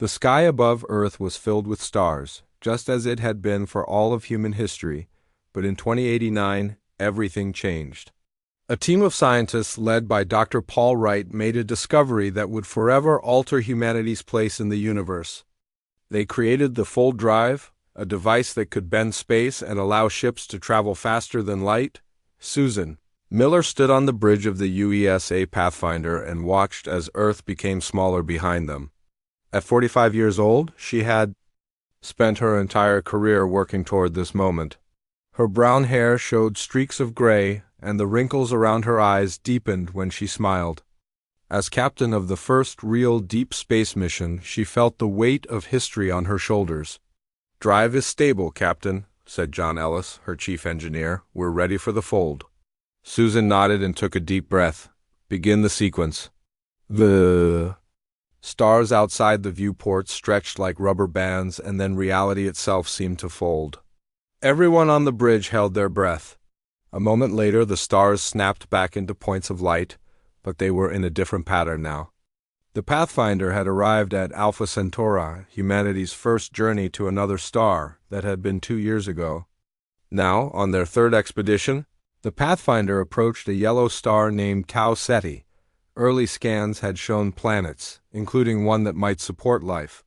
The sky above Earth was filled with stars, just as it had been for all of human history, but in 2089, everything changed. A team of scientists led by Dr. Paul Wright made a discovery that would forever alter humanity's place in the universe. They created the Fold Drive, a device that could bend space and allow ships to travel faster than light. Susan Miller stood on the bridge of the USA Pathfinder and watched as Earth became smaller behind them. At 45 years old, she had spent her entire career working toward this moment. Her brown hair showed streaks of gray, and the wrinkles around her eyes deepened when she smiled. As captain of the first real deep space mission, she felt the weight of history on her shoulders. "Drive is stable, Captain," said John Ellis, her chief engineer. "We're ready for the fold." Susan nodded and took a deep breath. "Begin the sequence." The stars outside the viewport stretched like rubber bands, and then reality itself seemed to fold. Everyone on the bridge held their breath. A moment later, the stars snapped back into points of light, but they were in a different pattern now. The Pathfinder had arrived at Alpha Centauri, humanity's first journey to another star that had been 2 years ago. Now, on their third expedition, the Pathfinder approached a yellow star named Tau Ceti. Early scans had shown planets, including one that might support life.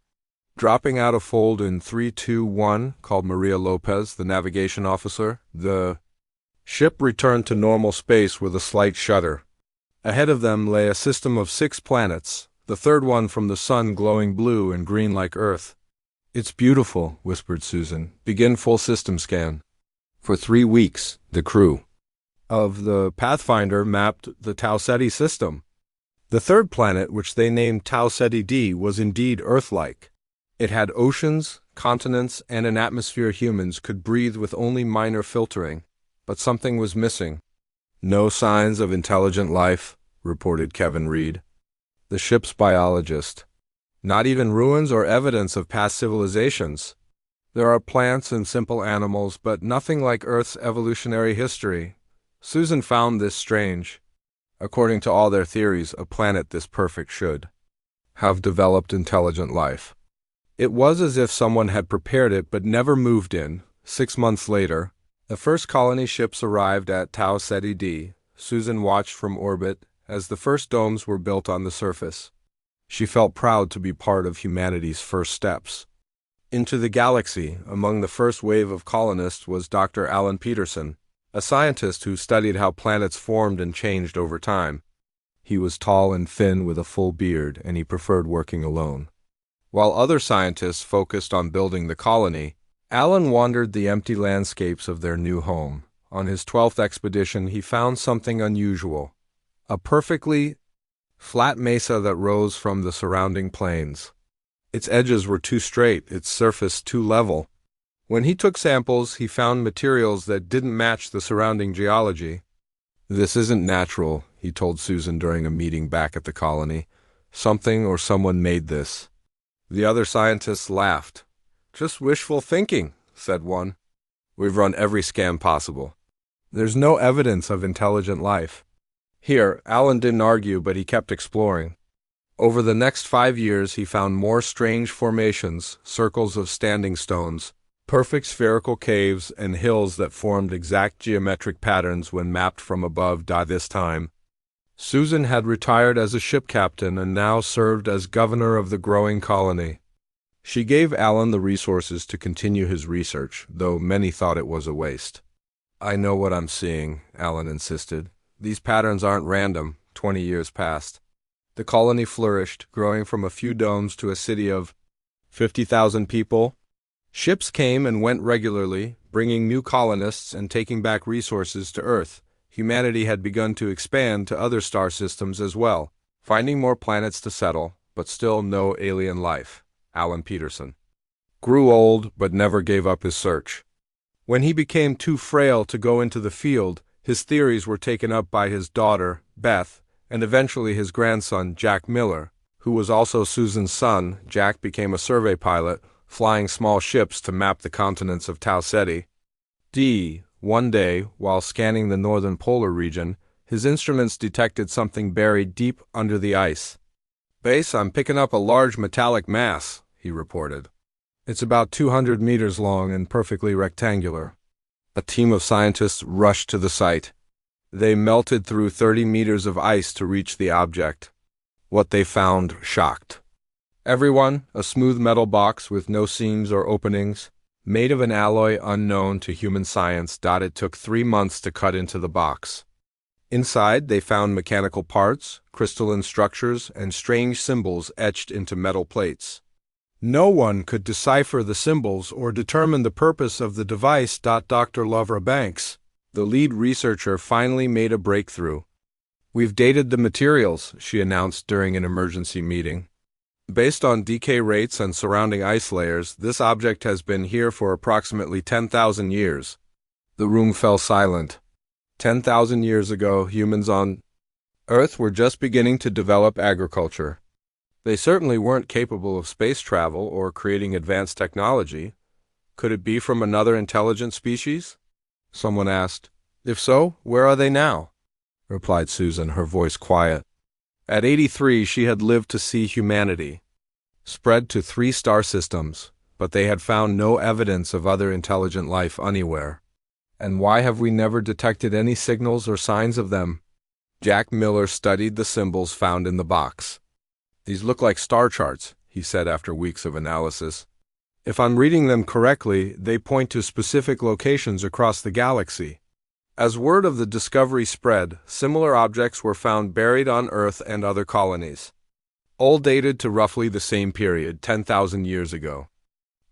Dropping out of fold in 3-2-1, called Maria Lopez, the navigation officer, the ship returned to normal space with a slight shudder. Ahead of them lay a system of 6 planets, the third one from the sun glowing blue and green like Earth. "It's beautiful," whispered Susan. "Begin full system scan." For 3 weeks, the crew of the Pathfinder mapped the Tau Ceti system. The third planet, which they named Tau Ceti D, was indeed Earth-like. It had oceans, continents, and an atmosphere humans could breathe with only minor filtering. But something was missing. "No signs of intelligent life," reported Kevin Reed, the ship's biologist. "Not even ruins or evidence of past civilizations. There are plants and simple animals, but nothing like Earth's evolutionary history." Susan found this strange. According to all their theories, a planet this perfect should have developed intelligent life. It was as if someone had prepared it but never moved in. 6 months later, the first colony ships arrived at Tau Ceti D. Susan watched from orbit as the first domes were built on the surface. She felt proud to be part of humanity's first steps into the galaxy. Among the first wave of colonists was Dr. Alan Peterson, a scientist who studied how planets formed and changed over time. He was tall and thin with a full beard, and he preferred working alone. While other scientists focused on building the colony, Alan wandered the empty landscapes of their new home. On his 12th expedition, he found something unusual: a perfectly flat mesa that rose from the surrounding plains. Its edges were too straight, its surface too level. When he took samples, he found materials that didn't match the surrounding geology. "This isn't natural," he told Susan during a meeting back at the colony. "Something or someone made this." The other scientists laughed. "Just wishful thinking," said one. "We've run every scan possible. There's no evidence of intelligent life." Here, Alan didn't argue, but he kept exploring. Over the next 5 years, he found more strange formations, circles of standing stones, perfect spherical caves, and hills that formed exact geometric patterns when mapped from above. This time, Susan had retired as a ship captain and now served as governor of the growing colony. She gave Alan the resources to continue his research, though many thought it was a waste. "I know what I'm seeing," Alan insisted. "These patterns aren't random." 20 years passed. The colony flourished, growing from a few domes to a city of 50,000 people. Ships came and went regularly, bringing new colonists and taking back resources to Earth. Humanity had begun to expand to other star systems as well, finding more planets to settle, but still no alien life. Alan Peterson grew old but never gave up his search. When he became too frail to go into the field, his theories were taken up by his daughter, Beth, and eventually his grandson, Jack Miller, who was also Susan's son. Jack became a survey pilot, flying small ships to map the continents of Tau Ceti D. One day, while scanning the northern polar region, his instruments detected something buried deep under the ice. "Base, I'm picking up a large metallic mass," he reported. It's about 200 meters long and perfectly rectangular. A team of scientists rushed to the site. They melted through 30 meters of ice to reach the object. What they found shocked everyone: a smooth metal box with no seams or openings, made of an alloy unknown to human science. It took 3 months to cut into the box. Inside, they found mechanical parts, crystalline structures, and strange symbols etched into metal plates. No one could decipher the symbols or determine the purpose of the device. Dr. Lovra Banks, the lead researcher, finally made a breakthrough. "We've dated the materials," she announced during an emergency meeting. "Based on decay rates and surrounding ice layers, this object has been here for approximately 10,000 years. The room fell silent. 10,000 years ago, humans on Earth were just beginning to develop agriculture. They certainly weren't capable of space travel or creating advanced technology. Could it be from another intelligent species?" someone asked. "If so, where are they now?" replied Susan, her voice quiet. At 83, she had lived to see humanity spread to 3 star systems, but they had found no evidence of other intelligent life anywhere. And why have we never detected any signals or signs of them? Jack Miller studied the symbols found in the box. "These look like star charts," he said after weeks of analysis. "If I'm reading them correctly, they point to specific locations across the galaxy." As word of the discovery spread, similar objects were found buried on Earth and other colonies, all dated to roughly the same period, 10,000 years ago.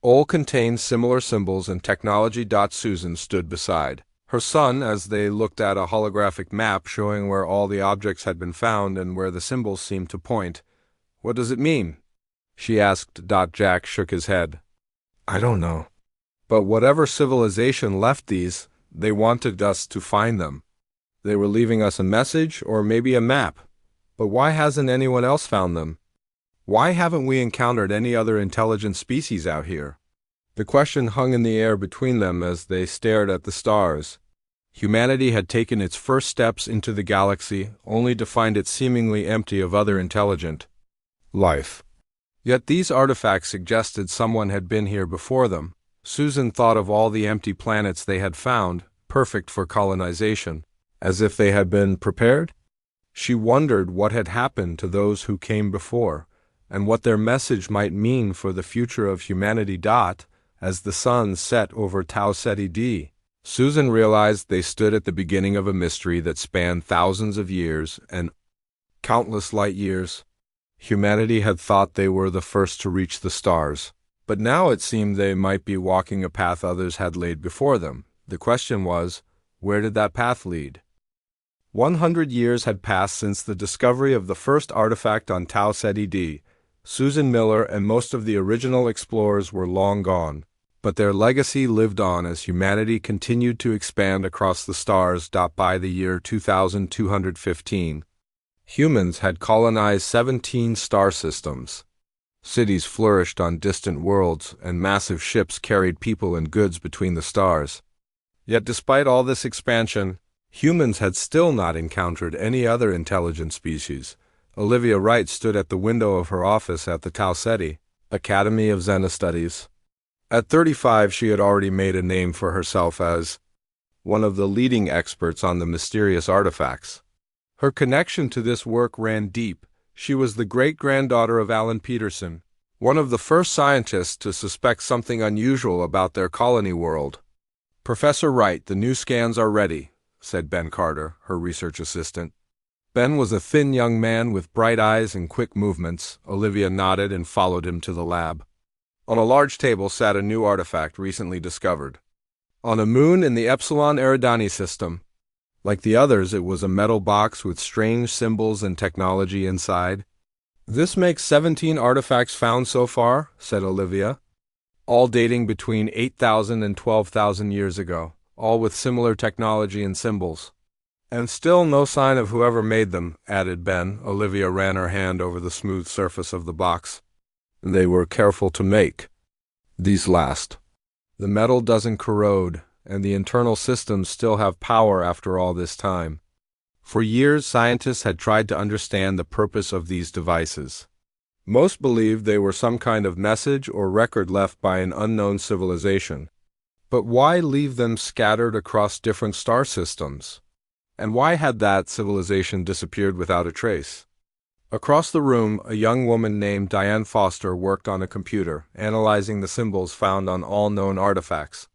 All contained similar symbols and technology. Susan stood beside her son as they looked at a holographic map showing where all the objects had been found and where the symbols seemed to point. "What does it mean?" she asked. Jack shook his head. "I don't know. But whatever civilization left these, they wanted us to find them. They were leaving us a message or maybe a map. But why hasn't anyone else found them? Why haven't we encountered any other intelligent species out here?" The question hung in the air between them as they stared at the stars. Humanity had taken its first steps into the galaxy, only to find it seemingly empty of other intelligent life. Yet these artifacts suggested someone had been here before them. Susan thought of all the empty planets they had found, perfect for colonization, as if they had been prepared. She wondered what had happened to those who came before, and what their message might mean for the future of humanity. As the sun set over Tau Ceti D, Susan realized they stood at the beginning of a mystery that spanned thousands of years and countless light years. Humanity had thought they were the first to reach the stars, but now it seemed they might be walking a path others had laid before them. The question was, where did that path lead? 100 years had passed since the discovery of the first artifact on Tau Ceti D. Susan Miller and most of the original explorers were long gone, but their legacy lived on as humanity continued to expand across the stars. By the year 2215, humans had colonized 17 star systems. Cities flourished on distant worlds, and massive ships carried people and goods between the stars. Yet despite all this expansion, humans had still not encountered any other intelligent species. Olivia Wright stood at the window of her office at the Tau Ceti Academy of Xena Studies. At 35, she had already made a name for herself as one of the leading experts on the mysterious artifacts. Her connection to this work ran deep. She was the great-granddaughter of Alan Peterson, one of the first scientists to suspect something unusual about their colony world. "Professor Wright, the new scans are ready," said Ben Carter, her research assistant. Ben was a thin young man with bright eyes and quick movements. Olivia nodded and followed him to the lab. On a large table sat a new artifact recently discovered. On a moon in the Epsilon Eridani system. Like the others, it was a metal box with strange symbols and technology inside. "This makes 17 artifacts found so far," said Olivia, "all dating between 8,000 and 12,000 years ago, all with similar technology and symbols. And still no sign of whoever made them," added Ben. Olivia ran her hand over the smooth surface of the box. "They were careful to make. These last. The metal doesn't corrode, and the internal systems still have power after all this time." For years, scientists had tried to understand the purpose of these devices. Most believed they were some kind of message or record left by an unknown civilization. But why leave them scattered across different star systems? And why had that civilization disappeared without a trace? Across the room, a young woman named Diane Foster worked on a computer, analyzing the symbols found on all known artifacts.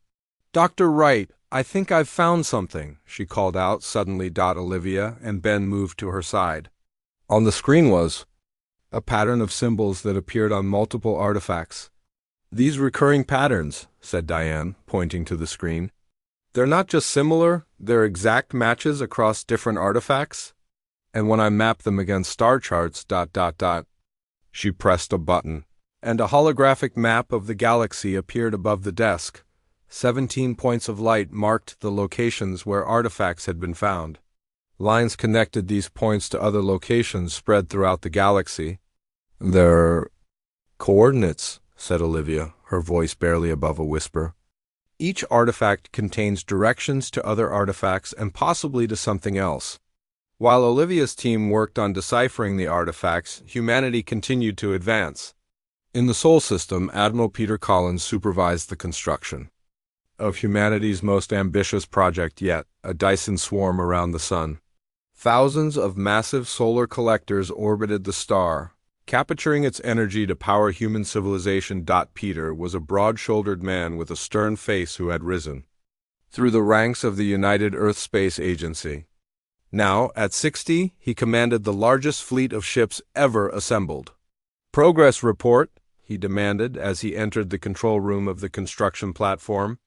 "Dr. Wright, I think I've found something," she called out suddenly. Olivia and Ben moved to her side. On the screen was a pattern of symbols that appeared on multiple artifacts. "These recurring patterns," said Diane, pointing to the screen. "They're not just similar, they're exact matches across different artifacts. And when I map them against star charts, She pressed a button, and a holographic map of the galaxy appeared above the desk. 17 points of light marked the locations where artifacts had been found. Lines connected these points to other locations spread throughout the galaxy. "They're coordinates," said Olivia, her voice barely above a whisper. "Each artifact contains directions to other artifacts and possibly to something else." While Olivia's team worked on deciphering the artifacts, humanity continued to advance. In the Sol system, Admiral Peter Collins supervised the construction of humanity's most ambitious project yet, a Dyson swarm around the Sun. Thousands of massive solar collectors orbited the star, capturing its energy to power human civilization. Peter was a broad-shouldered man with a stern face who had risen through the ranks of the United Earth Space Agency. Now, at 60, he commanded the largest fleet of ships ever assembled. "Progress report," he demanded as he entered the control room of the construction platform.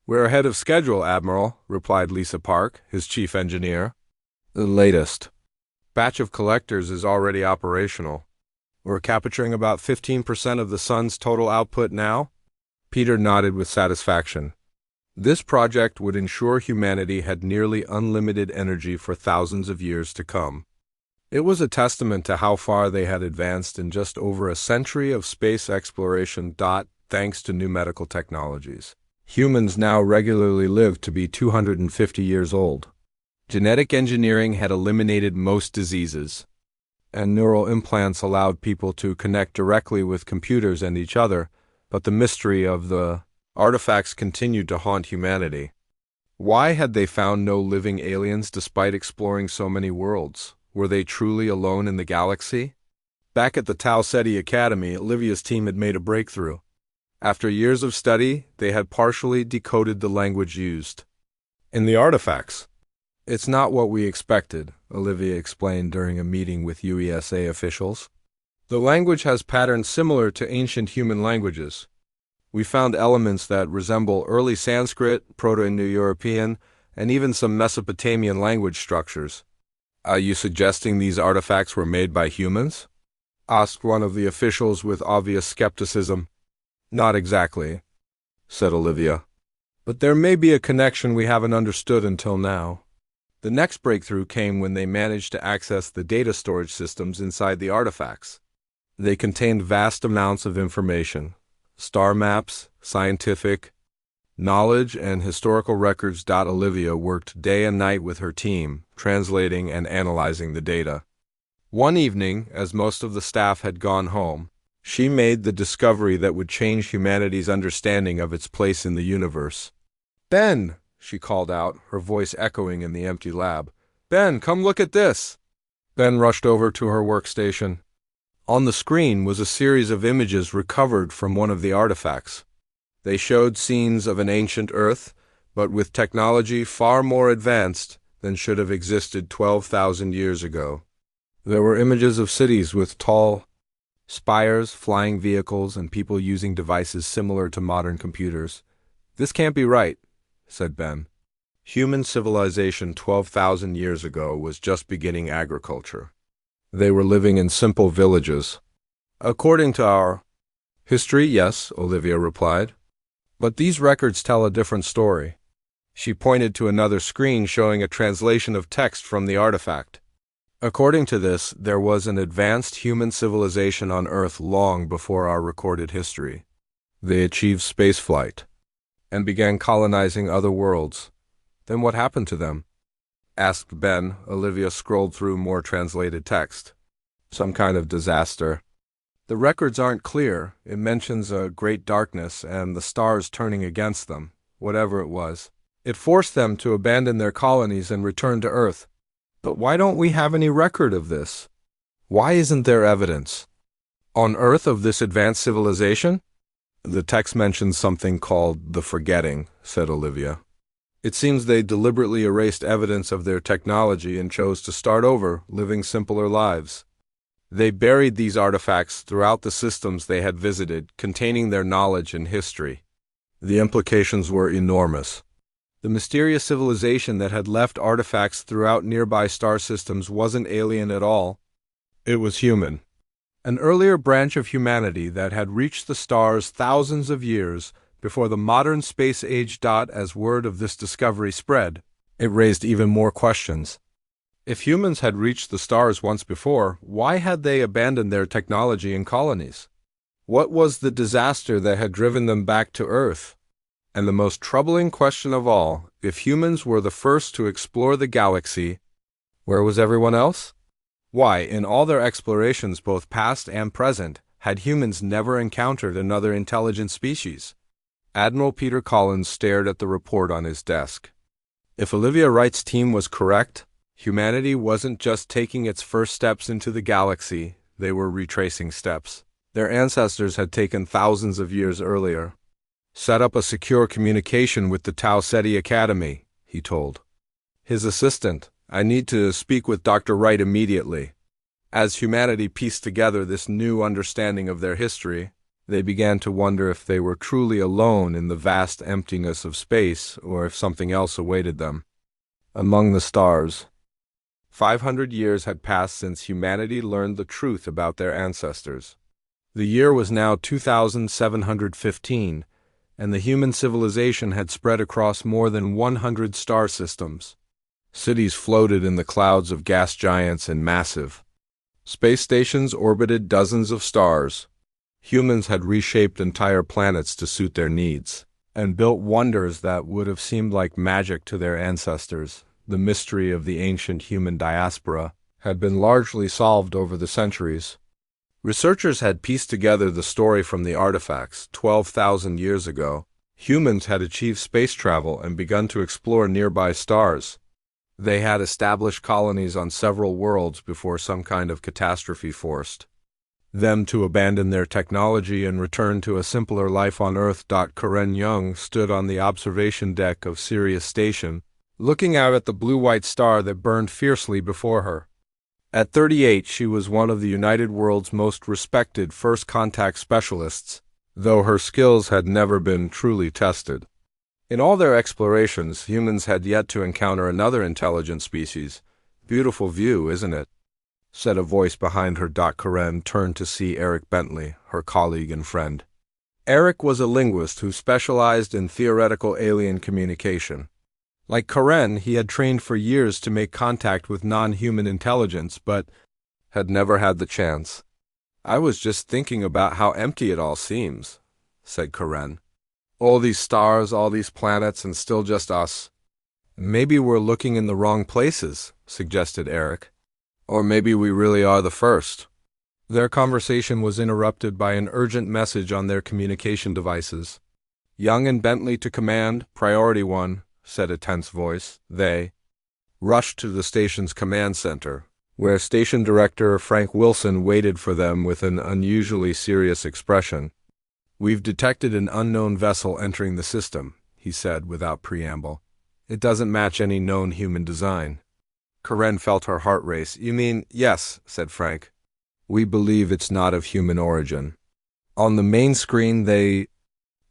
"We're ahead of schedule, Admiral," replied Lisa Park, his chief engineer. "The latest batch of collectors is already operational. We're capturing about 15% of the Sun's total output now." Peter nodded with satisfaction. This project would ensure humanity had nearly unlimited energy for thousands of years to come. It was a testament to how far they had advanced in just over a century of space exploration. Thanks to new medical technologies, humans now regularly live to be 250 years old. Genetic engineering had eliminated most diseases, and neural implants allowed people to connect directly with computers and each other, but the mystery of the artifacts continued to haunt humanity. Why had they found no living aliens despite exploring so many worlds? Were they truly alone in the galaxy? Back at the Tau Ceti Academy, Olivia's team had made a breakthrough. After years of study, they had partially decoded the language used in the artifacts. "It's not what we expected," Olivia explained during a meeting with USA officials. "The language has patterns similar to ancient human languages. We found elements that resemble early Sanskrit, Proto-Indo-European, and even some Mesopotamian language structures." "Are you suggesting these artifacts were made by humans?" asked one of the officials with obvious skepticism. "Not exactly," said Olivia. "But there may be a connection we haven't understood until now." The next breakthrough came when they managed to access the data storage systems inside the artifacts. They contained vast amounts of information: star maps, scientific knowledge, and historical records. Olivia worked day and night with her team, translating and analyzing the data. One evening, as most of the staff had gone home, she made the discovery that would change humanity's understanding of its place in the universe. "Ben!" she called out, her voice echoing in the empty lab. "Ben, come look at this!" Ben rushed over to her workstation. On the screen was a series of images recovered from one of the artifacts. They showed scenes of an ancient Earth, but with technology far more advanced than should have existed 12,000 years ago. There were images of cities with tall spires, flying vehicles, and people using devices similar to modern computers. "This can't be right," said Ben. Human civilization 12,000 years ago was just beginning agriculture. They were living in simple villages. "According to our history, yes," Olivia replied. "But these records tell a different story." She pointed to another screen showing a translation of text from the artifact. "According to this, there was an advanced human civilization on Earth long before our recorded history. They achieved spaceflight and began colonizing other worlds. Then what happened to them?" asked Ben. Olivia scrolled through more translated text. "Some kind of disaster," The records aren't clear. It mentions a great darkness and the stars turning against them, whatever it was. It forced them to abandon their colonies and return to Earth. But why don't we have any record of this? Why isn't there evidence on Earth of this advanced civilization? The text mentions something called the forgetting, said Olivia. It seems they deliberately erased evidence of their technology and chose to start over, living simpler lives. They buried these artifacts throughout the systems they had visited, containing their knowledge and history. The implications were enormous. The mysterious civilization that had left artifacts throughout nearby star systems wasn't alien at all. It was human. An earlier branch of humanity that had reached the stars thousands of years before the modern space age. As word of this discovery spread, it raised even more questions. If humans had reached the stars once before, why had they abandoned their technology and colonies? What was the disaster that had driven them back to Earth? And the most troubling question of all, if humans were the first to explore the galaxy, where was everyone else? Why, in all their explorations, both past and present, had humans never encountered another intelligent species? Admiral Peter Collins stared at the report on his desk. If Olivia Wright's team was correct, humanity wasn't just taking its first steps into the galaxy, they were retracing steps their ancestors had taken thousands of years earlier. Set up a secure communication with the Tau Ceti Academy, he told his assistant. I need to speak with Dr. Wright immediately. As humanity pieced together this new understanding of their history, they began to wonder if they were truly alone in the vast emptiness of space or if something else awaited them. Among the stars. 500 years had passed since humanity learned the truth about their ancestors. The year was now 2715, and the human civilization had spread across more than 100 star systems. Cities floated in the clouds of gas giants and massive space stations orbited dozens of stars. Humans had reshaped entire planets to suit their needs, and built wonders that would have seemed like magic to their ancestors. The mystery of the ancient human diaspora had been largely solved over the centuries. Researchers had pieced together the story from the artifacts. 12,000 years ago, humans had achieved space travel and begun to explore nearby stars. They had established colonies on several worlds before some kind of catastrophe forced them to abandon their technology and return to a simpler life on Earth. Karen Young stood on the observation deck of Sirius Station, looking out at the blue-white star that burned fiercely before her. At 38, she was one of the United World's most respected first contact specialists, though her skills had never been truly tested. In all their explorations, humans had yet to encounter another intelligent species. Beautiful view, isn't it? Said a voice behind her. Karen turned to see Eric Bentley, her colleague and friend. Eric was a linguist who specialized in theoretical alien communication. Like Karen, he had trained for years to make contact with non-human intelligence, but had never had the chance. I was just thinking about how empty it all seems, said Karen. All these stars, all these planets, and still just us. Maybe we're looking in the wrong places, suggested Eric. Or maybe we really are the first. Their conversation was interrupted by an urgent message on their communication devices. Young and Bentley to command, priority 1, said a tense voice. They rushed to the station's command center, where station director Frank Wilson waited for them with an unusually serious expression. We've detected an unknown vessel entering the system, he said without preamble. It doesn't match any known human design. Karen felt her heart race. You mean, yes, said Frank. We believe it's not of human origin. On the main screen they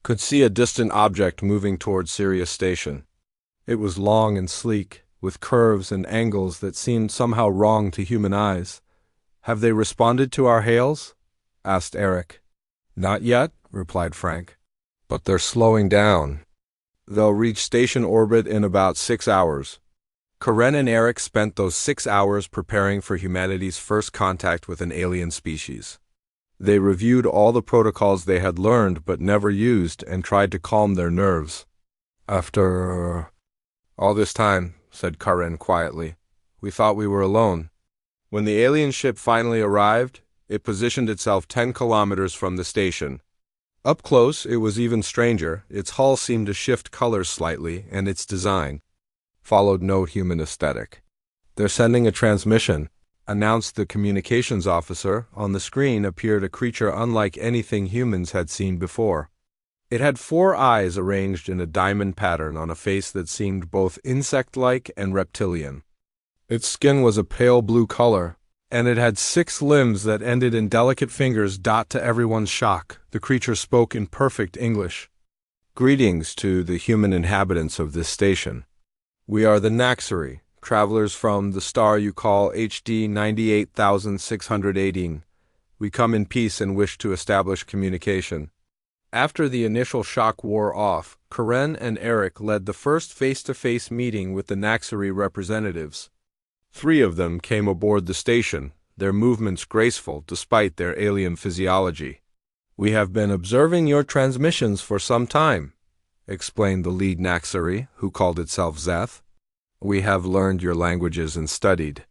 could see a distant object moving toward Sirius Station. It was long and sleek, with curves and angles that seemed somehow wrong to human eyes. Have they responded to our hails? Asked Eric. Not yet, replied Frank. But they're slowing down. They'll reach station orbit in about 6 hours. Karen and Eric spent those 6 hours preparing for humanity's first contact with an alien species. They reviewed all the protocols they had learned but never used and tried to calm their nerves. After all this time, said Karen quietly, we thought we were alone. When the alien ship finally arrived, It positioned itself 10 kilometers from the station. Up close, it was even stranger. Its hull seemed to shift colors slightly, and its design followed no human aesthetic. "They're sending a transmission," announced the communications officer. On the screen appeared a creature unlike anything humans had seen before. It had 4 eyes arranged in a diamond pattern on a face that seemed both insect-like and reptilian. Its skin was a pale blue color, and it had 6 limbs that ended in delicate fingers. To everyone's shock, the creature spoke in perfect English. "Greetings to the human inhabitants of this station. We are the Naxari, travelers from the star you call HD 98,618. We come in peace and wish to establish communication." After the initial shock wore off, Karen and Eric led the first face-to-face meeting with the Naxari representatives. 3 of them came aboard the station, their movements graceful despite their alien physiology. "We have been observing your transmissions for some time," explained the lead Naxari, who called itself Zeth. "We have learned your languages and studied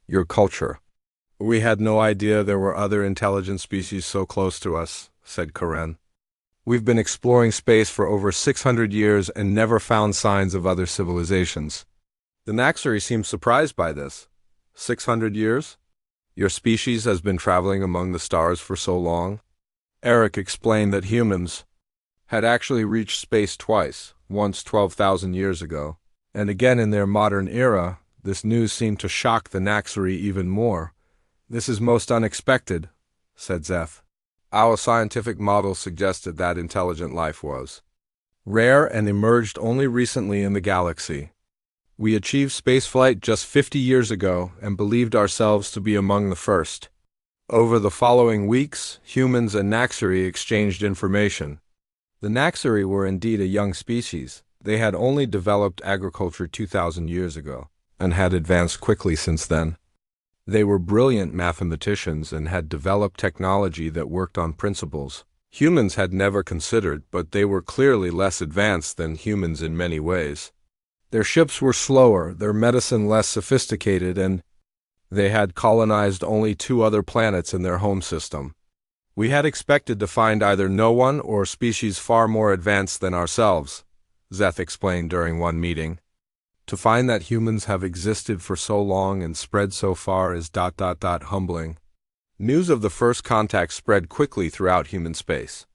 your culture." "We had no idea there were other intelligent species so close to us," said Karen. "We've been exploring space for over 600 years and never found signs of other civilizations." The Naxari seemed surprised by this. 600 years? Your species has been traveling among the stars for so long? Eric explained that humans had actually reached space twice, once 12,000 years ago, and again in their modern era. This news seemed to shock the Naxari even more. "This is most unexpected," said Zeth. "Our scientific models suggested that intelligent life was rare and emerged only recently in the galaxy. We achieved spaceflight just 50 years ago and believed ourselves to be among the first." Over the following weeks, humans and Naxari exchanged information. The Naxari were indeed a young species. They had only developed agriculture 2,000 years ago, and had advanced quickly since then. They were brilliant mathematicians and had developed technology that worked on principles humans had never considered, but they were clearly less advanced than humans in many ways. Their ships were slower, their medicine less sophisticated, and they had colonized only 2 other planets in their home system. "We had expected to find either no one or species far more advanced than ourselves," Zeth explained during one meeting. "To find that humans have existed for so long and spread so far is ... humbling." News of the first contact spread quickly throughout human space.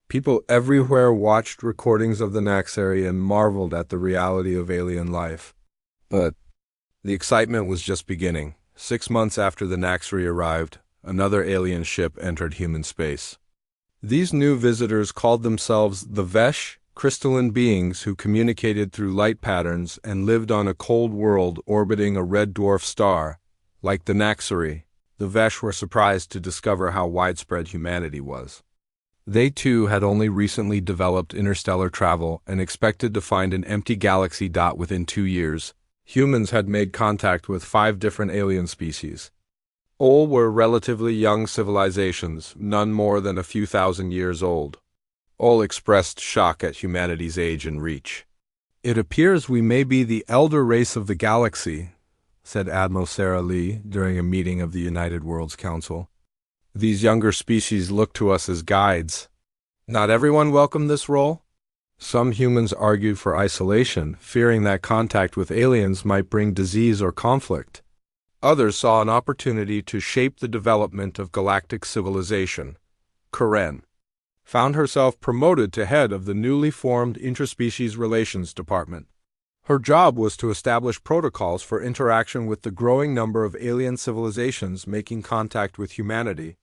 People everywhere watched recordings of the Naxari and marveled at the reality of alien life. But the excitement was just beginning. 6 months after the Naxari arrived, another alien ship entered human space. These new visitors called themselves the Vesh, crystalline beings who communicated through light patterns and lived on a cold world orbiting a red dwarf star. Like the Naxari, the Vesh were surprised to discover how widespread humanity was. They too had only recently developed interstellar travel and expected to find an empty galaxy within 2 years. Humans had made contact with 5 different alien species. All were relatively young civilizations, none more than a few thousand years old. All expressed shock at humanity's age and reach. "It appears we may be the elder race of the galaxy," said Admiral Sarah Lee during a meeting of the United Worlds Council. "These younger species look to us as guides." Not everyone welcomed this role. Some humans argued for isolation, fearing that contact with aliens might bring disease or conflict. Others saw an opportunity to shape the development of galactic civilization. Karen found herself promoted to head of the newly formed Interspecies Relations Department. Her job was to establish protocols for interaction with the growing number of alien civilizations making contact with humanity.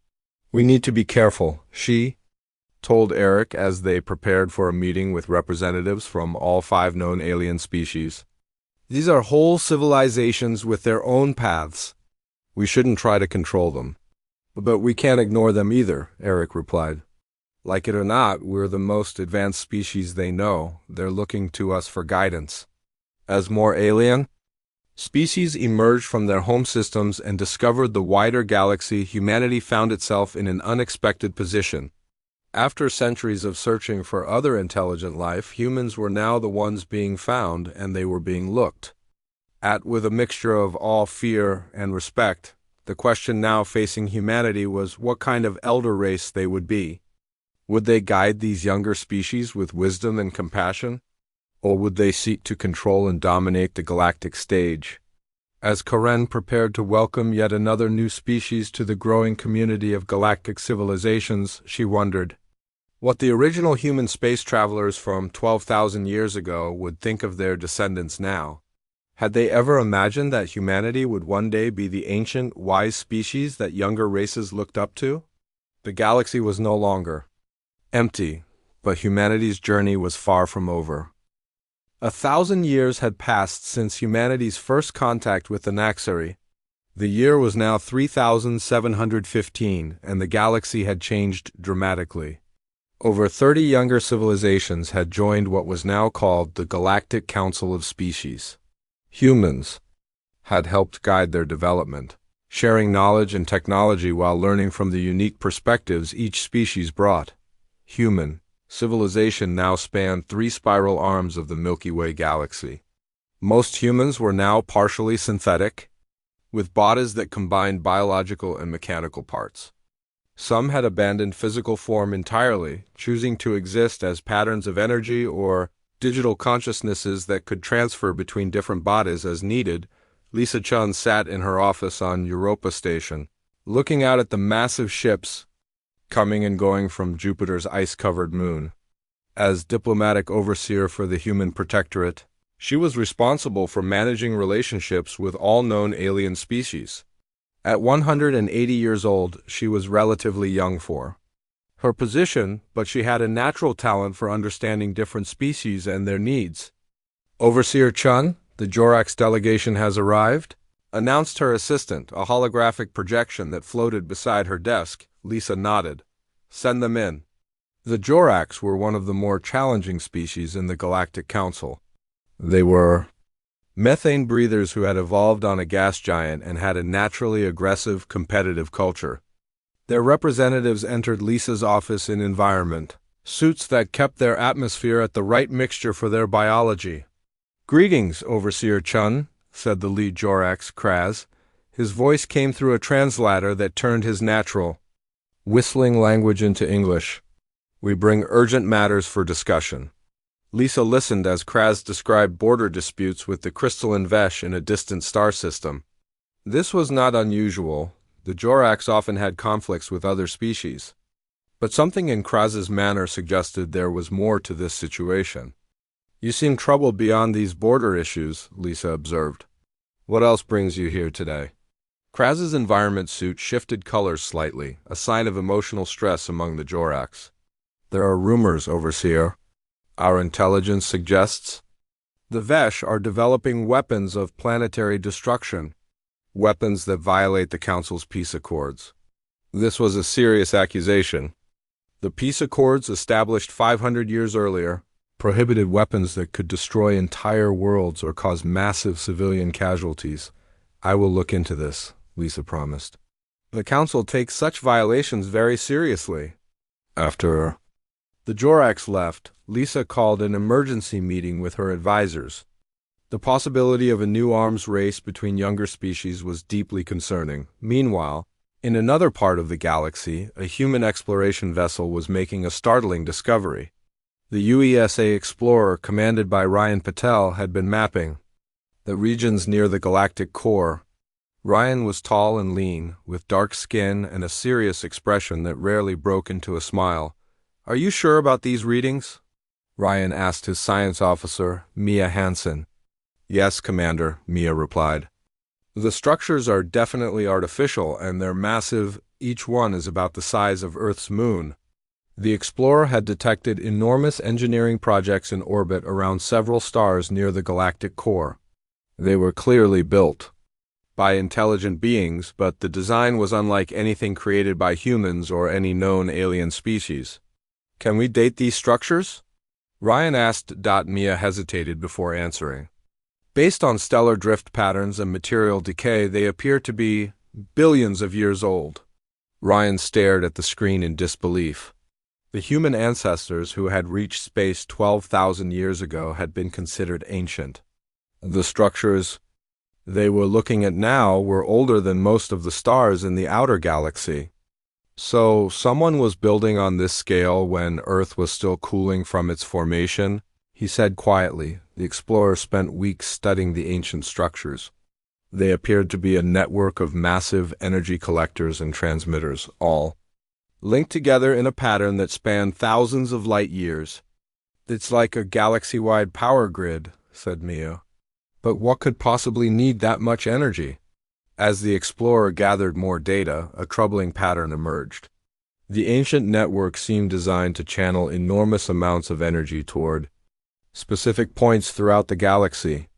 "We need to be careful," she told Eric as they prepared for a meeting with representatives from all 5 known alien species. "These are whole civilizations with their own paths. We shouldn't try to control them." "But we can't ignore them either," Eric replied. "Like it or not, we're the most advanced species they know. They're looking to us for guidance." As more alien species emerged from their home systems and discovered the wider galaxy, humanity found itself in an unexpected position. After centuries of searching for other intelligent life, humans were now the ones being found, and they were being looked at with a mixture of awe, fear, and respect. The question now facing humanity was what kind of elder race they would be. Would they guide these younger species with wisdom and compassion? Or would they seek to control and dominate the galactic stage? As Karen prepared to welcome yet another new species to the growing community of galactic civilizations, she wondered what the original human space travelers from 12,000 years ago would think of their descendants now. Had they ever imagined that humanity would one day be the ancient, wise species that younger races looked up to? The galaxy was no longer empty, but humanity's journey was far from over. 1,000 years had passed since humanity's first contact with the Naxari. The year was now 3715, and the galaxy had changed dramatically. Over 30 younger civilizations had joined what was now called the Galactic Council of Species. Humans had helped guide their development, sharing knowledge and technology while learning from the unique perspectives each species brought. Human civilization now spanned 3 spiral arms of the Milky Way galaxy. Most humans were now partially synthetic, with bodies that combined biological and mechanical parts. Some had abandoned physical form entirely, choosing to exist as patterns of energy or digital consciousnesses that could transfer between different bodies as needed. Lisa Chun sat in her office on Europa Station, looking out at the massive ships coming and going from Jupiter's ice-covered moon. As diplomatic overseer for the Human Protectorate, she was responsible for managing relationships with all known alien species. At 180 years old, she was relatively young for her position, but she had a natural talent for understanding different species and their needs. Overseer Chun, the Jorax delegation has arrived, announced her assistant, a holographic projection that floated beside her desk. Lisa nodded. Send them in. The Jorax were one of the more challenging species in the Galactic Council. They were methane breathers who had evolved on a gas giant and had a naturally aggressive, competitive culture. Their representatives entered Lisa's office in environment suits that kept their atmosphere at the right mixture for their biology. Greetings, Overseer Chun, said the lead Jorax, Kraz. His voice came through a translator that turned his natural, whistling language into English. We bring urgent matters for discussion. Lisa listened as Kraz described border disputes with the crystalline Vesh in a distant star system. This was not unusual. The Jorax often had conflicts with other species. But something in Kraz's manner suggested there was more to this situation. You seem troubled beyond these border issues, Lisa observed. What else brings you here today? Kraz's environment suit shifted colors slightly, a sign of emotional stress among the Jorax. There are rumors, Overseer. Our intelligence suggests the Vesh are developing weapons of planetary destruction, weapons that violate the Council's peace accords. This was a serious accusation. The peace accords, established 500 years earlier, prohibited weapons that could destroy entire worlds or cause massive civilian casualties. I will look into this, Lisa promised. The Council takes such violations very seriously. After the Jorax left, Lisa called an emergency meeting with her advisors. The possibility of a new arms race between younger species was deeply concerning. Meanwhile, in another part of the galaxy, a human exploration vessel was making a startling discovery. The UESA Explorer, commanded by Ryan Patel, had been mapping the regions near the galactic core. Ryan was tall and lean, with dark skin and a serious expression that rarely broke into a smile. Are you sure about these readings? Ryan asked his science officer, Mia Hansen. Yes, Commander, Mia replied. The structures are definitely artificial, and they're massive. Each one is about the size of Earth's moon. The Explorer had detected enormous engineering projects in orbit around several stars near the galactic core. They were clearly built by intelligent beings, but the design was unlike anything created by humans or any known alien species. Can we date these structures? Ryan asked. Mia hesitated before answering. Based on stellar drift patterns and material decay, they appear to be billions of years old. Ryan stared at the screen in disbelief. The human ancestors who had reached space 12,000 years ago had been considered ancient. The structures, they were looking at now were older than most of the stars in the outer galaxy. So, someone was building on this scale when Earth was still cooling from its formation, he said quietly. The explorer spent weeks studying the ancient structures. They appeared to be a network of massive energy collectors and transmitters, all linked together in a pattern that spanned thousands of light years. "It's like a galaxy-wide power grid," said Mia. "But what could possibly need that much energy?" As the explorer gathered more data, a troubling pattern emerged. The ancient network seemed designed to channel enormous amounts of energy toward specific points throughout the galaxy,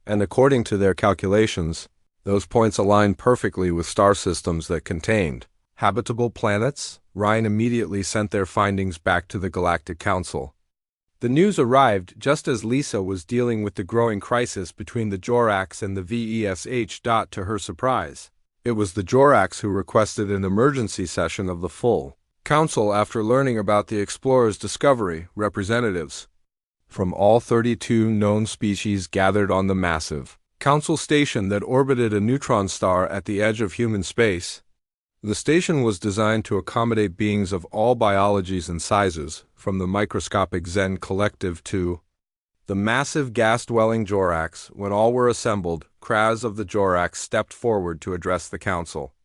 and according to their calculations, those points aligned perfectly with star systems that contained habitable planets. Ryan immediately sent their findings back to the Galactic Council. The news arrived just as Lisa was dealing with the growing crisis between the Jorax and the VESH. To her surprise, it was the Jorax who requested an emergency session of the full council after learning about the explorer's discovery. Representatives from all 32 known species gathered on the massive council station that orbited a neutron star at the edge of human space. The station was designed to accommodate beings of all biologies and sizes, from the microscopic Zen collective to the massive gas-dwelling Jorax. When all were assembled, Kraz of the Jorax stepped forward to address the council.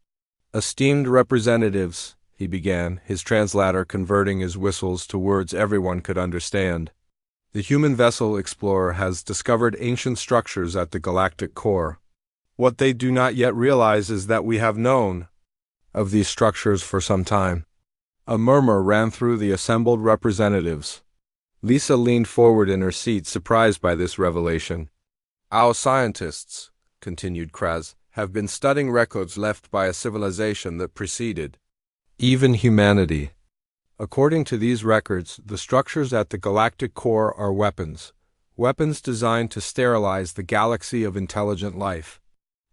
"Esteemed representatives," he began, his translator converting his whistles to words everyone could understand. "The human vessel explorer has discovered ancient structures at the galactic core. What they do not yet realize is that we have known of these structures for some time." A murmur ran through the assembled representatives. Lisa leaned forward in her seat, surprised by this revelation. "Our scientists," continued Kraz, "have been studying records left by a civilization that preceded even humanity. According to these records, the structures at the galactic core are weapons designed to sterilize the galaxy of intelligent life."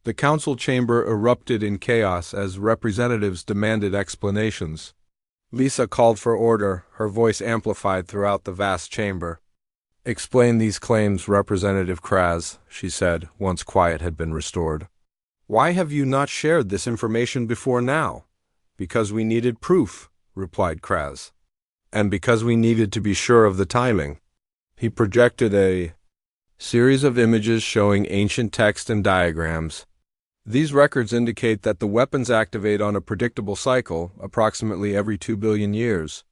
The council chamber erupted in chaos as representatives demanded explanations. Lisa called for order, her voice amplified throughout the vast chamber. "Explain these claims, Representative Kraz," she said, once quiet had been restored. "Why have you not shared this information before now?" "Because we needed proof," replied Kraz. "And because we needed to be sure of the timing." He projected a series of images showing ancient text and diagrams. "These records indicate that the weapons activate on a predictable cycle, approximately every 2 billion years.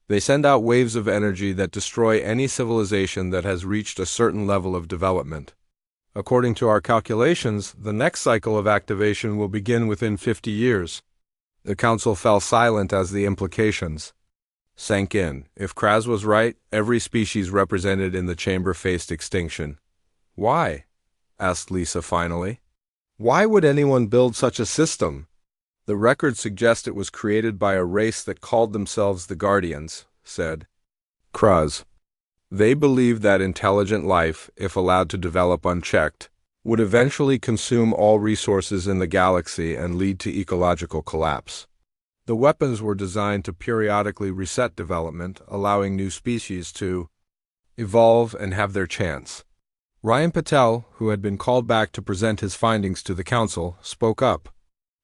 They send out waves of energy that destroy any civilization that has reached a certain level of development. According to our calculations, the next cycle of activation will begin within 50 years. The council fell silent as the implications sank in. If Kraz was right, every species represented in the chamber faced extinction. "Why?" asked Lisa finally. "Why would anyone build such a system?" "The records suggest it was created by a race that called themselves the Guardians," said Kraz. "They believed that intelligent life, if allowed to develop unchecked, would eventually consume all resources in the galaxy and lead to ecological collapse. The weapons were designed to periodically reset development, allowing new species to evolve and have their chance." Ryan Patel, who had been called back to present his findings to the council, spoke up.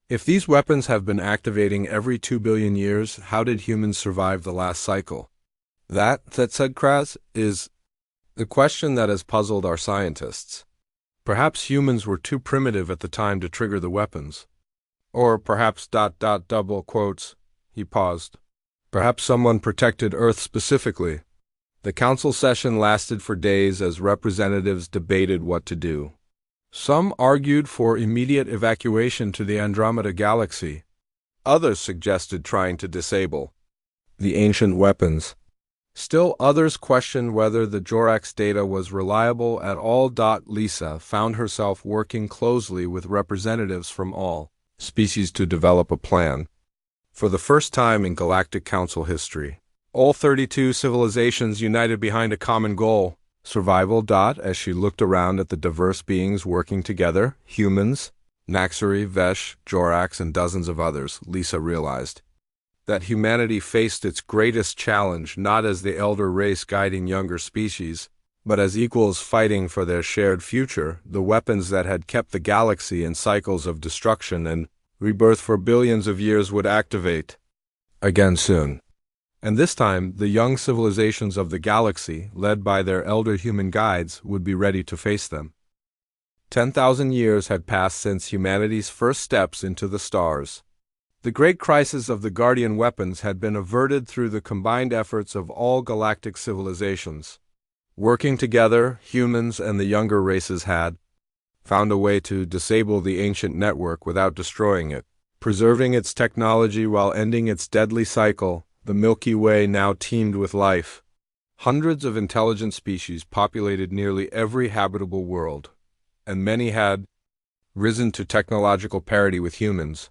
"If these weapons have been activating every 2 billion years, how did humans survive the last cycle?" That said Kraz, "is the question that has puzzled our scientists. Perhaps humans were too primitive at the time to trigger the weapons. Or perhaps ... double quotes." He paused. "Perhaps someone protected Earth specifically." The council session lasted for days as representatives debated what to do. Some argued for immediate evacuation to the Andromeda Galaxy. Others suggested trying to disable the ancient weapons. Still others questioned whether the Jorax data was reliable at all. Lisa found herself working closely with representatives from all species to develop a plan. For the first time in Galactic Council history, all 32 civilizations united behind a common goal: survival. As she looked around at the diverse beings working together, humans, Naxuri, Vesh, Jorax, and dozens of others, Lisa realized that humanity faced its greatest challenge not as the elder race guiding younger species, but as equals fighting for their shared future, the weapons that had kept the galaxy in cycles of destruction and rebirth for billions of years would activate again soon. And this time, the young civilizations of the galaxy, led by their elder human guides, would be ready to face them. 10,000 years had passed since humanity's first steps into the stars. The great crisis of the Guardian weapons had been averted through the combined efforts of all galactic civilizations. Working together, humans and the younger races had found a way to disable the ancient network without destroying it. Preserving its technology while ending its deadly cycle, the Milky Way now teemed with life. Hundreds of intelligent species populated nearly every habitable world, and many had risen to technological parity with humans.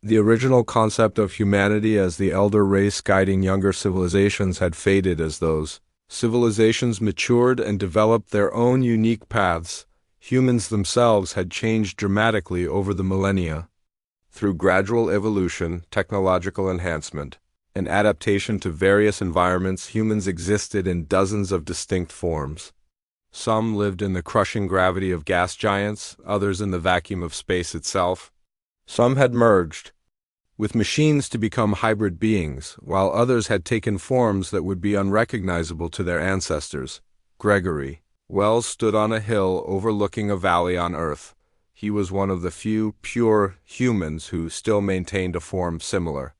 The original concept of humanity as the elder race guiding younger civilizations had faded as those civilizations matured and developed their own unique paths. Humans themselves had changed dramatically over the millennia. Through gradual evolution, technological enhancement, and adaptation to various environments, humans existed in dozens of distinct forms. Some lived in the crushing gravity of gas giants, others in the vacuum of space itself. Some had merged with machines to become hybrid beings, while others had taken forms that would be unrecognizable to their ancestors. Gregory Wells stood on a hill overlooking a valley on Earth. He was one of the few pure humans who still maintained a form similar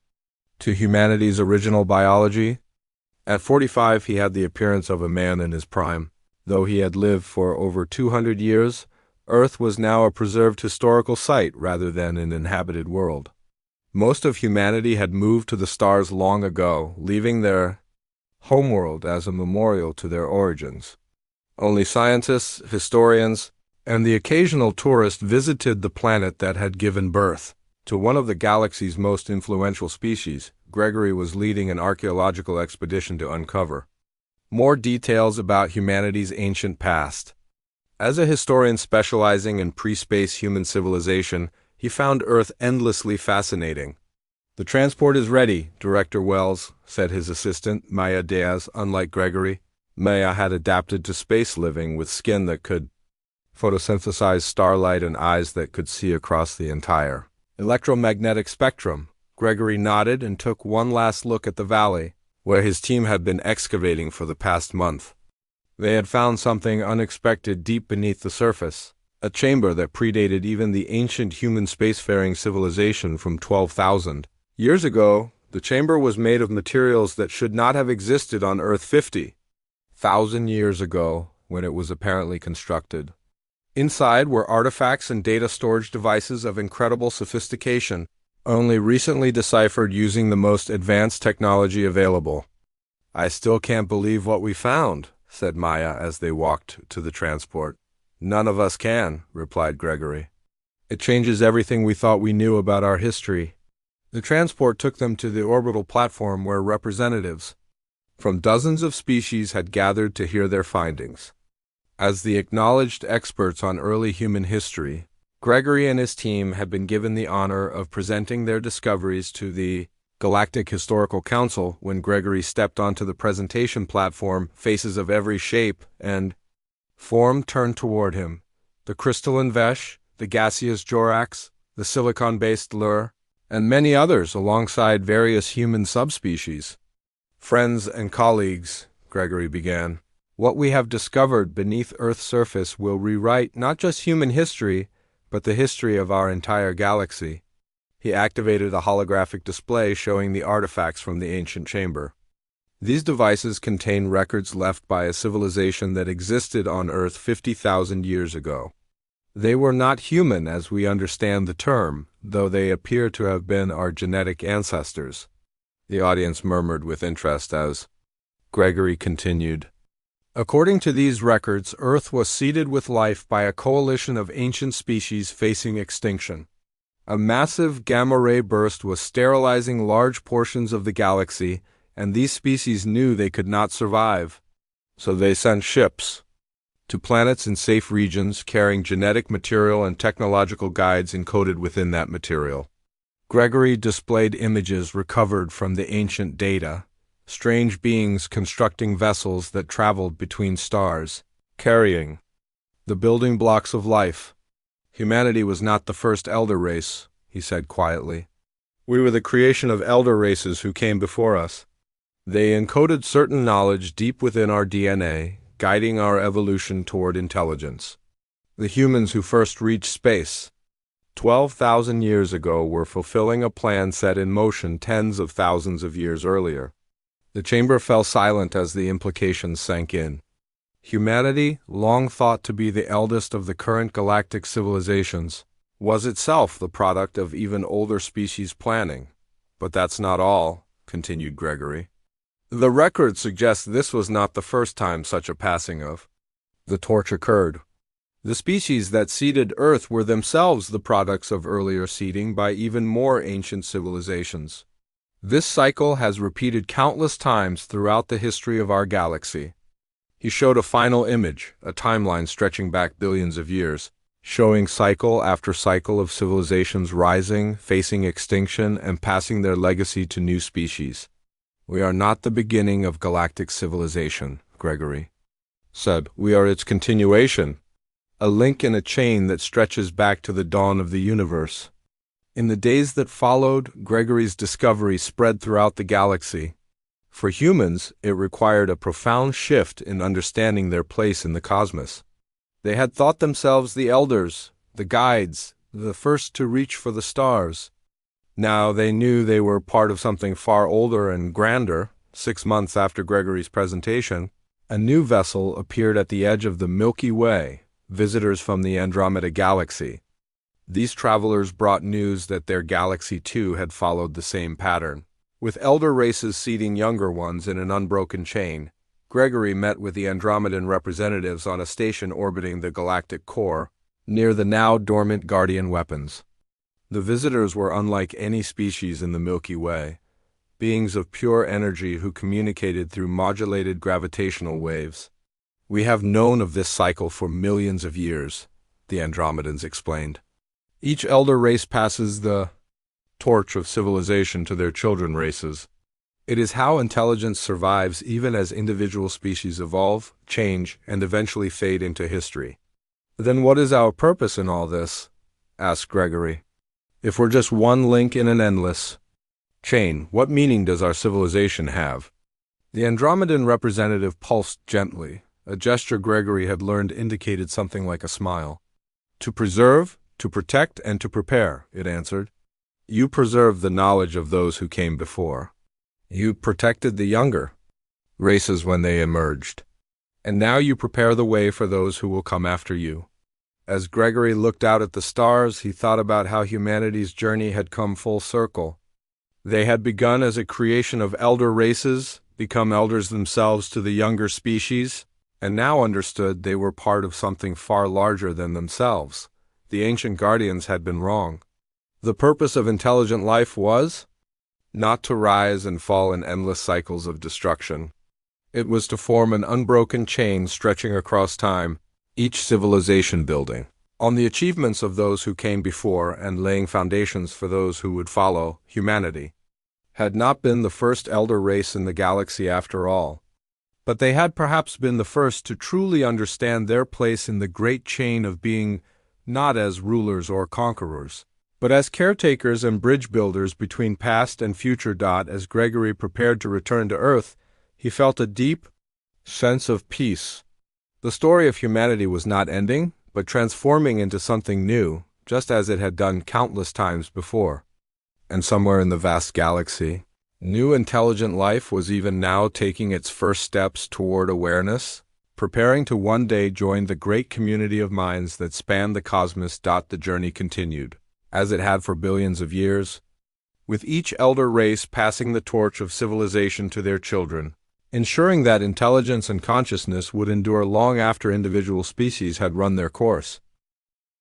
to humanity's original biology. At 45, he had the appearance of a man in his prime. Though he had lived for over 200 years, Earth was now a preserved historical site rather than an inhabited world. Most of humanity had moved to the stars long ago, leaving their homeworld as a memorial to their origins. Only scientists, historians, and the occasional tourist visited the planet that had given birth to one of the galaxy's most influential species. Gregory was leading an archaeological expedition to uncover more details about humanity's ancient past. As a historian specializing in pre-space human civilization, he found Earth endlessly fascinating. "The transport is ready, Director Wells," said his assistant, Maya Diaz. Unlike Gregory, Maya had adapted to space living with skin that could photosynthesize starlight and eyes that could see across the entire electromagnetic spectrum. Gregory nodded and took one last look at the valley, where his team had been excavating for the past month. They had found something unexpected deep beneath the surface, a chamber that predated even the ancient human spacefaring civilization from 12,000 years ago. The chamber was made of materials that should not have existed on Earth 50,000 years ago when it was apparently constructed. Inside were artifacts and data storage devices of incredible sophistication, only recently deciphered using the most advanced technology available. "I still can't believe what we found," said Maya as they walked to the transport. "None of us can," replied Gregory. "It changes everything we thought we knew about our history." The transport took them to the orbital platform where representatives from dozens of species had gathered to hear their findings. As the acknowledged experts on early human history, Gregory and his team had been given the honor of presenting their discoveries to the Galactic Historical Council. When Gregory stepped onto the presentation platform, faces of every shape and form turned toward him. The crystalline Vesh, the gaseous Jorax, the silicon-based Lur, and many others alongside various human subspecies. "Friends and colleagues," Gregory began, "what we have discovered beneath Earth's surface will rewrite not just human history, but the history of our entire galaxy." He activated a holographic display showing the artifacts from the ancient chamber. These devices contain records left by a civilization that existed on Earth 50,000 years ago. They were not human as we understand the term, though they appear to have been our genetic ancestors. The audience murmured with interest as Gregory continued. "According to these records, Earth was seeded with life by a coalition of ancient species facing extinction. A massive gamma-ray burst was sterilizing large portions of the galaxy, and these species knew they could not survive. So they sent ships to planets in safe regions carrying genetic material and technological guides encoded within that material." Gregory displayed images recovered from the ancient data, strange beings constructing vessels that traveled between stars, carrying the building blocks of life. Humanity was not the first elder race, he said quietly. We were the creation of elder races who came before us. They encoded certain knowledge deep within our DNA, guiding our evolution toward intelligence. The humans who first reached space 12,000 years ago were fulfilling a plan set in motion tens of thousands of years earlier. The chamber fell silent as the implications sank in. Humanity, long thought to be the eldest of the current galactic civilizations, was itself the product of even older species planning. But that's not all, continued Gregory. The record suggests this was not the first time such a passing of the torch occurred. The species that seeded Earth were themselves the products of earlier seeding by even more ancient civilizations. This cycle has repeated countless times throughout the history of our galaxy. He showed a final image, a timeline stretching back billions of years, showing cycle after cycle of civilizations rising, facing extinction, and passing their legacy to new species. We are not the beginning of galactic civilization, Gregory said. We are its continuation, a link in a chain that stretches back to the dawn of the universe. In the days that followed, Gregory's discovery spread throughout the galaxy. For humans, it required a profound shift in understanding their place in the cosmos. They had thought themselves the elders, the guides, the first to reach for the stars. Now they knew they were part of something far older and grander. 6 months after Gregory's presentation, a new vessel appeared at the edge of the Milky Way, visitors from the Andromeda Galaxy. These travelers brought news that their galaxy too had followed the same pattern. With elder races seeding younger ones in an unbroken chain, Gregory met with the Andromedan representatives on a station orbiting the galactic core, near the now dormant Guardian weapons. The visitors were unlike any species in the Milky Way, beings of pure energy who communicated through modulated gravitational waves. We have known of this cycle for millions of years, the Andromedans explained. Each elder race passes the torch of civilization to their children races. It is how intelligence survives even as individual species evolve, change, and eventually fade into history. Then what is our purpose in all this? Asked Gregory. If we're just one link in an endless chain, what meaning does our civilization have? The Andromedan representative pulsed gently. A gesture Gregory had learned indicated something like a smile. To preserve, to protect, and to prepare, it answered. You preserved the knowledge of those who came before. You protected the younger races when they emerged. And now you prepare the way for those who will come after you. As Gregory looked out at the stars, he thought about how humanity's journey had come full circle. They had begun as a creation of elder races, become elders themselves to the younger species, and now understood they were part of something far larger than themselves. The ancient guardians had been wrong. The purpose of intelligent life was not to rise and fall in endless cycles of destruction. It was to form an unbroken chain stretching across time, each civilization building on the achievements of those who came before and laying foundations for those who would follow. Humanity had not been the first elder race in the galaxy after all, but they had perhaps been the first to truly understand their place in the great chain of being, not as rulers or conquerors, but as caretakers and bridge builders between past and future. As Gregory prepared to return to Earth, he felt a deep sense of peace. The story of humanity was not ending, but transforming into something new, just as it had done countless times before. And somewhere in the vast galaxy, new intelligent life was even now taking its first steps toward awareness, preparing to one day join the great community of minds that spanned the cosmos. The journey continued, as it had for billions of years, with each elder race passing the torch of civilization to their children, ensuring that intelligence and consciousness would endure long after individual species had run their course.